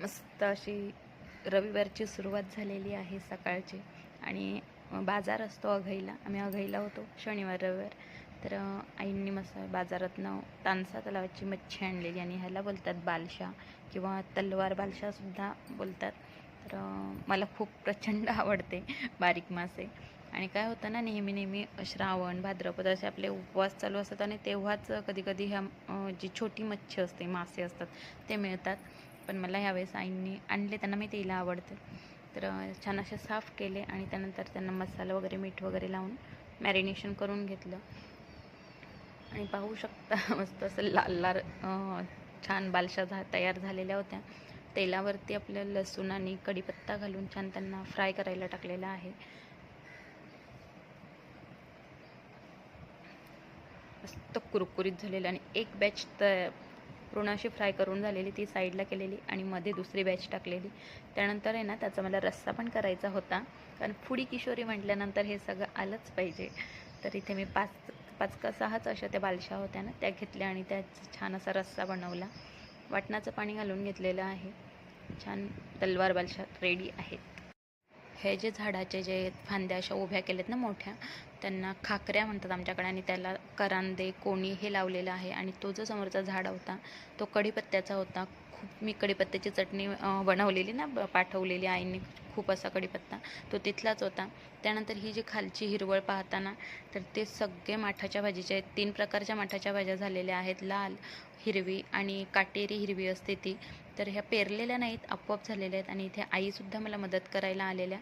मस्त अशी रविवारची सुरुवात झालेली आहे सकाळची. आणि बाजार असतो अघईला. आम्ही अघईला होतो शनिवार रविवार. तर आईंनी मस्त बाजारातनं तानसा तलावाची मच्छी आणलेली आणि ह्याला बोलतात बालशा किंवा तलवार बालशासुद्धा बोलतात. तर मला खूप प्रचंड आवडते बारीक मासे. आणि काय होतं ना, नेहमी श्रावण भाद्रपद असे आपले उपवास चालू असतात आणि तेव्हाच कधीकधी ह्या जी छोटी मच्छी असते, मासे असतात ते मिळतात. पण मला ह्यावेळेस आईंनी आणले, त्यांना मी तेला आवडते. तर छान असे साफ केले आणि त्यानंतर त्यांना मसाला वगैरे मीठ वगैरे लावून मॅरिनेशन करून घेतलं. आणि पाहू शकता मस्त असं लाल लाल छान बालशा तयार झालेल्या होत्या. तेलावरती आपलं लसूण आणि कढीपत्ता घालून छान त्यांना फ्राय करायला टाकलेला आहे. मस्त कुरकुरीत झालेलं आणि एक बॅच तर पूर्ण अशी फ्राय करून झालेली, ती साईडला केलेली आणि मध्ये दुसरी बॅच टाकलेली. त्यानंतर आहे ना, त्याचा मला रस्सा पण करायचा होता, कारण फुडी किशोरी म्हटल्यानंतर हे सगळं आलंच पाहिजे. तर इथे मी पाच पाच का सहाच अशा त्या बालशा होत्या ना, त्या घेतल्या आणि त्याचा छान असा रस्सा बनवला. वाटणाचं पाणी घालून घेतलेलं आहे. छान तलवार बालशा रेडी आहेत. हे जे झाडाचे जे फांद्या अशा उभ्या केल्यात ना मोठ्या, त्यांना खाकऱ्या म्हणतात आमच्याकडे. आणि त्याला करांदे कोणी हे लावलेलं आहे. आणि तो जो समोरचा झाड होता तो कढीपत्त्याचा होता. खूप मी कढीपत्त्याची चटणी बनवलेली ना, पाठवलेली आईने, खूप असा कढीपत्ता तो तिथलाच होता. त्यानंतर ही जी खालची हिरवळ पाहताना, तर ते सगळे माठाच्या भाजीचे आहेत. 3 प्रकारच्या माठाच्या भाज्या झालेल्या आहेत, लाल, हिरवी आणि काटेरी हिरवी असते ती. तर ह्या पेरलेल्या नाहीत, आपोआप झालेल्या आहेत. आणि इथे आईसुद्धा मला मदत करायला आलेल्या.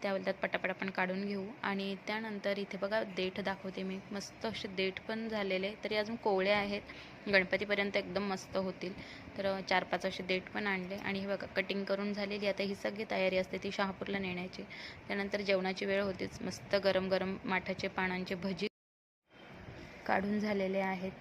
त्या बोलतात पटापट आपण काढून घेऊ. आणि त्यानंतर इथे बघा देठ दाखवते मी, मस्त असे देठ पण झालेले, तरी अजून कोवळ्या आहेत, गणपतीपर्यंत एकदम मस्त होतील. तर 4-5 असे देठ पण आणले. आणि हे बघा कटिंग करून झालेली. आता ही सगळी तयारी असते ती शहापूरला नेण्याची. त्यानंतर जेवणाची वेळ होतीच. मस्त गरम गरम माठाचे पानांचे भजी काढून झालेले आहेत.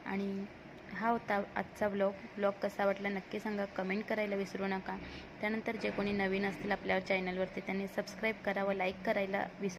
आणि हा होता आजचा ब्लॉग कसा वाटला नक्की सांगा, कमेंट करायला विसरू नका. त्यानंतर जे कोणी नवीन असतील आपल्या चॅनलवरती त्यांनी सबस्क्राईब करा व लाईक करायला विसरू